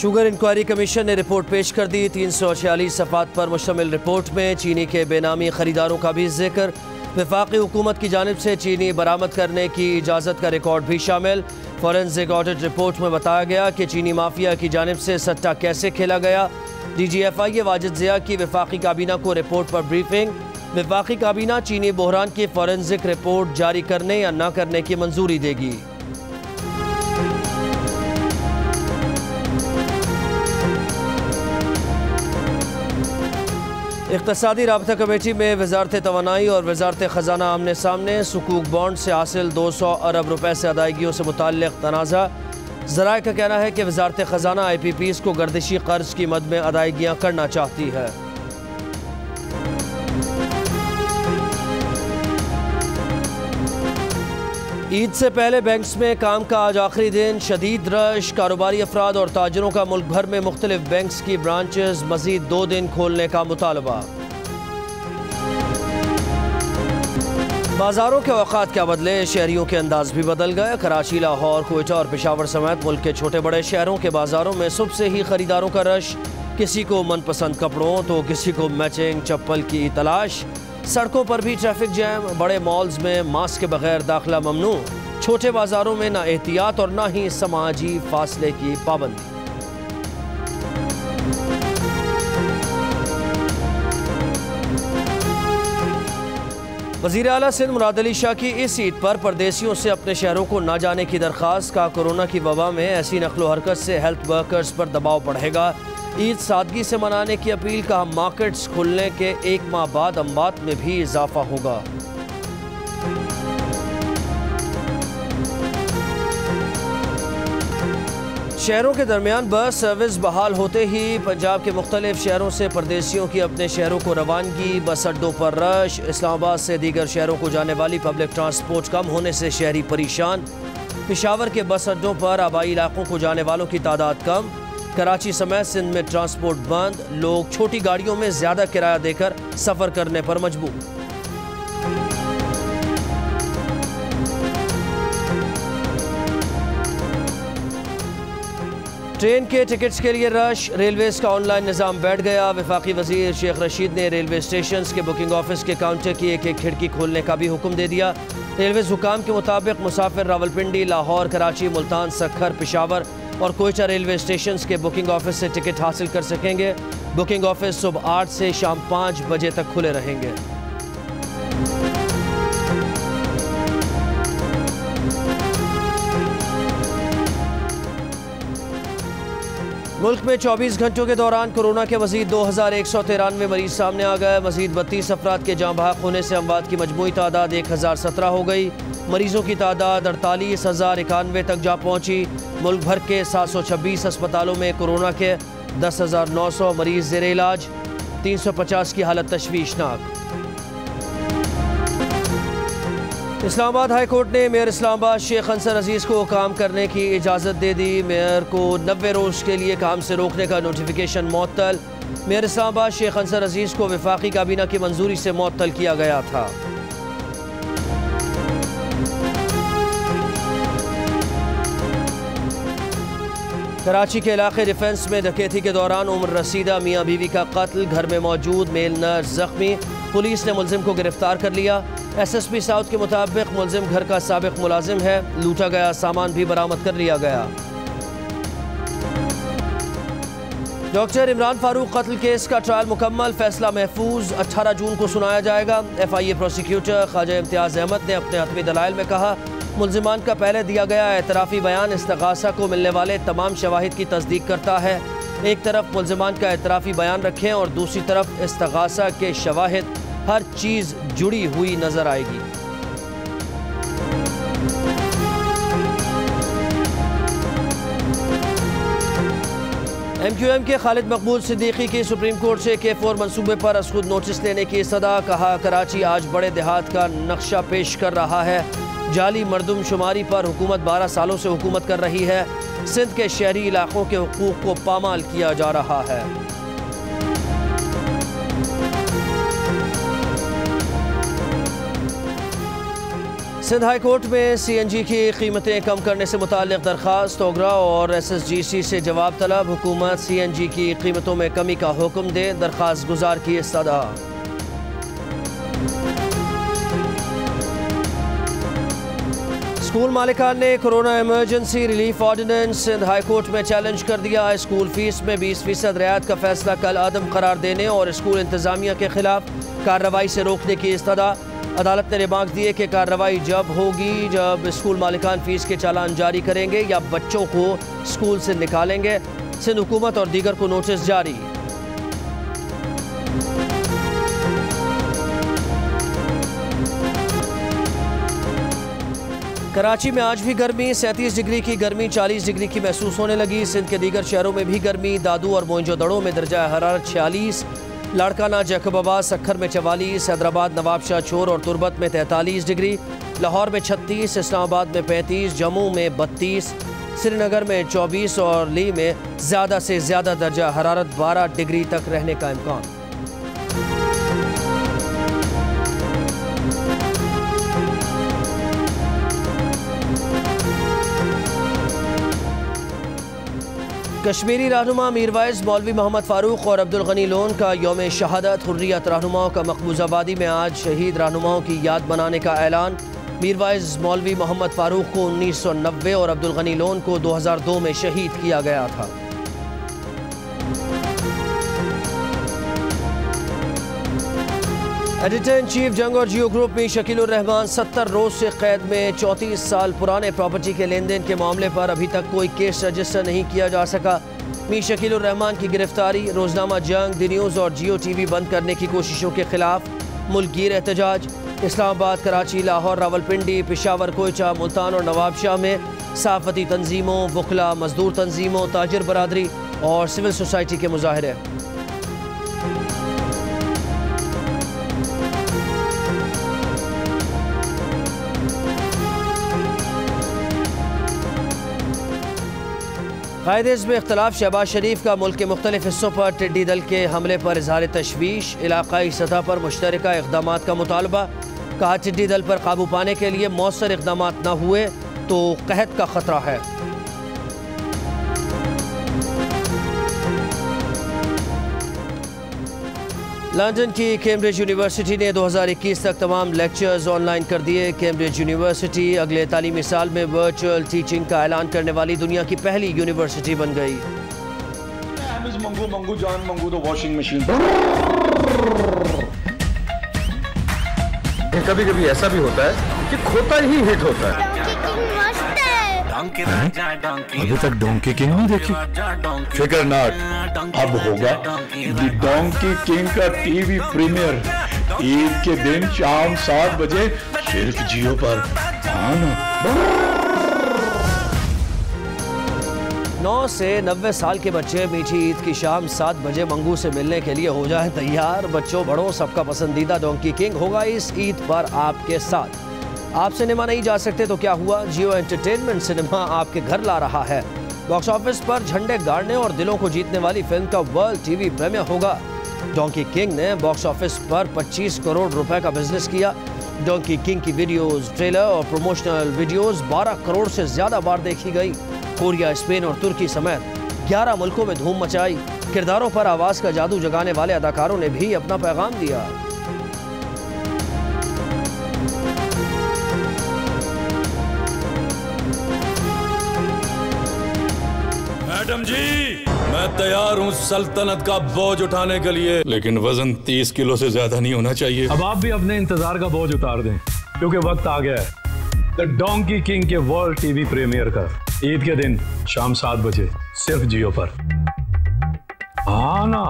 Sugar inquiry commission ने report पेश कर दी। 346 सफ़ात पर मुश्तमिल रिपोर्ट में चीनी के बेनामी खरीदारों का भी जिक्र। वफाकी हुकूमत की जानिब से चीनी बरामद करने की इजाज़त का रिकॉर्ड भी शामिल। फॉरेंसिक ऑडिट रिपोर्ट में बताया गया कि चीनी माफिया की जानिब से सट्टा कैसे खेला गया। DGFI वाजिद ज़िया की वफाकी काबीना को रिपोर्ट पर ब्रीफिंग। वफाकी काबीना चीनी बहरान की फॉरेंसिक रिपोर्ट जारी करने या न करने की मंजूरी देगी। इक़्तिसादी राबता कमेटी में वज़ारत तवानाई और वज़ारत ख़जाना आमने सामने। सुकूक बॉन्ड से हासिल 200 अरब रुपए से अदायगियों से मुताल्लिक़ तनाज़ा। ज़राए का कहना है कि वज़ारत ख़जाना IPPs को गर्दिशी कर्ज की मद में अदायगियाँ करना चाहती है। ईद से पहले बैंक्स में काम का आज आखिरी दिन। शदीद रश। कारोबारी अफराद और ताजरों का मुल्क भर में मुख्तलिफ बैंक्स की ब्रांचेस मज़ीद 2 दिन खोलने का मुतालबा। बाजारों के औकात क्या बदले, शहरियों के अंदाज भी बदल गए। कराची, लाहौर, कोयटा और पेशावर समेत मुल्क के छोटे बड़े शहरों के बाजारों में सुबह से ही खरीदारों का रश। किसी को मनपसंद कपड़ों तो किसी को मैचिंग चप्पल की तलाश। सड़कों पर भी ट्रैफिक जैम। बड़े मॉल्स में मास्क के बगैर दाखिला ममनू। छोटे बाजारों में ना एहतियात और ना ही समाजी फासले की पाबंदी। वज़ीर आला सिंध मुराद अली शाह की इस ईद पर परदेसियों से अपने शहरों को न जाने की दरख्वास्त। का कोरोना की वबा में ऐसी नकलो हरकत से हेल्थ वर्कर्स पर दबाव बढ़ेगा। ईद सादगी से मनाने की अपील। कहा मार्केट्स खुलने के 1 माह बाद अम्बात में भी इजाफा होगा। शहरों के दरमियान बस सर्विस बहाल होते ही पंजाब के मुख्तलिफ शहरों से परदेसियों की अपने शहरों को रवानगी। बस अड्डों पर रश। इस्लामाबाद से दीगर शहरों को जाने वाली पब्लिक ट्रांसपोर्ट कम होने से शहरी परेशान। पेशावर के बस अड्डों पर आबाई इलाकों को जाने वालों की तादाद कम। कराची समेत सिंध में ट्रांसपोर्ट बंद। लोग छोटी गाड़ियों में ज्यादा किराया देकर सफर करने पर मजबूर। ट्रेन के टिकट्स के लिए रश। रेलवेज का ऑनलाइन निज़ाम बैठ गया। वफाकी वजीर शेख रशीद ने रेलवे स्टेशन के बुकिंग ऑफिस के काउंटर की एक खिड़की खोलने का भी हुक्म दे दिया। रेलवेज हुकाम के मुताबिक मुसाफिर रावलपिंडी, लाहौर, कराची, मुल्तान, सक्खर, पेशावर और कोयटा रेलवे स्टेशन के बुकिंग ऑफिस से टिकट हासिल कर सकेंगे। बुकिंग ऑफिस सुबह 8 से शाम 5 बजे तक खुले रहेंगे। मुल्क में 24 घंटों के दौरान कोरोना के मजीद 2193 मरीज सामने आ गए। मजीद 32 अफराद के जाँ बहक होने से अमवात की मजमूई तादाद 1017 हो गई। मरीजों की तादाद 48,091 तक जा पहुँची। मुल्क भर के 726 अस्पतालों में कोरोना के 10,900 मरीज ज़ेर इलाज। 350 की हालत तशवीशनाक। इस्लामाबाद हाई कोर्ट ने मेयर इस्लामाबाद शेख अंसर अजीज़ को काम करने की इजाज़त दे दी। मेयर को 90 रोज़ के लिए काम से रोकने का नोटिफिकेशन मुअत्तल। मेयर इस्लामाबाद शेख अंसर अजीज़ को वफाकी काबीना की मंजूरी से मुअत्तल किया गया था। कराची के इलाके डिफेंस में डकैती के दौरान उम्र रसीदा मियाँ बीवी का कत्ल। घर में मौजूद मेल नर्स जख्मी। पुलिस ने मुलजिम को गिरफ्तार कर लिया। SSP साउथ के मुताबिक मुलजिम घर का साबिक मुलाजिम है। लूटा गया सामान भी बरामद कर लिया गया। डॉक्टर इमरान फारूक कत्ल केस का ट्रायल मुकम्मल। फैसला महफूज 18 जून को सुनाया जाएगा। FIA प्रोसिक्यूटर ख्वाजा इम्तियाज़ अहमद ने अपने हतमी दलाइल में कहा मुलजिमान का पहले दिया गया एतराफ़ी बयान इस्तग़ासा को मिलने वाले तमाम शवाहिद की तस्दीक करता है। एक तरफ मुलजिमान का एतराफ़ी बयान रखें और दूसरी तरफ इस्तग़ासा के शवाहिद, हर चीज़ जुड़ी हुई नजर आएगी। MQM के खालिद मकबूल सिद्दीकी की सुप्रीम कोर्ट से K4 मंसूबे पर अज़ खुद नोटिस लेने की सदा। कहा कराची आज बड़े देहात का नक्शा पेश कर रहा है। जाली मरदमशुमारी पर हुकूमत 12 सालों से हुकूमत कर रही है। सिंध के शहरी इलाकों के हुकूक को पामाल किया जा रहा है। सिंध हाई कोर्ट में CNG की कीमतें कम करने से मुताल्लिक दरख्वास्त ओगरा और SSGC से जवाब तलब। हुकूमत CNG की कीमतों में कमी का हुक्म दे, दरख्वास्त गुजार की इस्तदा। स्कूल मालिकान ने corona emergency relief ordinance Sindh high court में चैलेंज कर दिया। स्कूल फीस में 20% रियायत का फैसला कल अदम करार देने और स्कूल इंतजामिया के खिलाफ कार्रवाई से रोकने की इस्तदा। अदालत ने रिमार्क दिए कि कार्रवाई जब होगी जब स्कूल मालिकान फीस के चालान जारी करेंगे या बच्चों को स्कूल से निकालेंगे। सिंध हुकूमत और दीगर को नोटिस जारी। कराची में आज भी गर्मी, 37 डिग्री की गर्मी 40 डिग्री की महसूस होने लगी। सिंध के दीगर शहरों में भी गर्मी, दादू और मोइंजोदड़ो में दर्जा हरारत 46, लाड़काना, जैकबाबाद, सक्खर में 44, हैदराबाद, नवाबशाह, चोर और तुरबत में 43 डिग्री, लाहौर में 36, इस्लामाबाद में 35, जम्मू में 32, श्रीनगर में 24 और ली में ज़्यादा से ज़्यादा दर्जा हरारत 12 डिग्री तक रहने का इम्कान। कश्मीरी रहनुमा मीरवाइज मौलवी मोहम्मद फ़ारूक और अब्दुल गनी लोन का यौम शहादत। हुर्रियत रहनुमाओं का मकबूजाबादी में आज शहीद रहनुमाओं की याद मनाने का ऐलान। मीरवाइज मौलवी मोहम्मद फ़ारूक को 1990 और अब्दुल गनी लोन को 2002 में शहीद किया गया था। एडिटर इन चीफ जंग और जियो ग्रुप में शकीलुर रहमान 70 रोज से कैद में। 34 साल पुराने प्रॉपर्टी के लेन देन के मामले पर अभी तक कोई केस रजिस्टर नहीं किया जा सका। मी शकीलुर रहमान की गिरफ्तारी, रोजनामा जंग, दी न्यूज़ और जियो TV बंद करने की कोशिशों के खिलाफ मुल्कगीर एहतजाज। इस्लामाबाद, कराची, लाहौर, रावलपिंडी, पेशावर, कोयचा, मुल्तान और नवाबशाह में सहाफ़ती तंजीमों, वकला, मजदूर तंजीमों, ताजिर बरादरी और सिविल सोसाइटी के मुजाहरे। कायदे में इख्तलाफ। शहबाज शरीफ का मुल्क के मुख्तलिफ हिस्सों पर टिड्डी दल के हमले पर इजहार तशवीश। इलाकाई सतह पर मुश्तरका इक़दाम का मुतालबा। कहा टिड्डी दल पर काबू पाने के लिए मौसर इक़दाम न हुए तो कहत का खतरा है। लंदन की कैम्ब्रिज यूनिवर्सिटी ने 2021 तक तमाम लेक्चर्स ऑनलाइन कर दिए। कैम्ब्रिज यूनिवर्सिटी अगले तालीमी साल में वर्चुअल टीचिंग का ऐलान करने वाली दुनिया की पहली यूनिवर्सिटी बन गई। मंगू मंगू जान मंगू तो वॉशिंग मशीन। कभी कभी ऐसा भी होता है कि खोता ही हिट होता है। अभी तक डोंकी किंग नहीं देखी? फिकर नॉट, अब होगा द डोंकी किंग का टीवी प्रीमियर ईद के दिन शाम 7 बजे सिर्फ जियो पर। आना 9 से 90 साल के बच्चे मीठी ईद की शाम 7 बजे मंगू से मिलने के लिए हो जाए तैयार। बच्चों बड़ों सबका पसंदीदा डोंकी किंग होगा इस ईद पर आपके साथ। आप सिनेमा नहीं जा सकते तो क्या हुआ, जियो एंटरटेनमेंट सिनेमा आपके घर ला रहा है। बॉक्स ऑफिस पर झंडे गाड़ने और दिलों को जीतने वाली फिल्म का वर्ल्ड टीवी प्रीमियर होगा। डोंकी किंग ने बॉक्स ऑफिस पर 25 करोड़ रुपए का बिजनेस किया। डोंकी किंग की वीडियोस, ट्रेलर और प्रमोशनल वीडियोस 12 करोड़ से ज्यादा बार देखी गई। कोरिया, स्पेन और तुर्की समेत 11 मुल्कों में धूम मचाई। किरदारों पर आवाज का जादू जगाने वाले अदाकारों ने भी अपना पैगाम दिया। मैडम जी, मैं तैयार हूँ सल्तनत का बोझ उठाने के लिए, लेकिन वजन 30 किलो से ज्यादा नहीं होना चाहिए। अब आप भी अपने इंतजार का बोझ उतार दें, क्योंकि वक्त आ गया है द डोंकी किंग के वर्ल्ड टीवी प्रीमियर का। ईद के दिन शाम 7 बजे सिर्फ जियो पर। आना।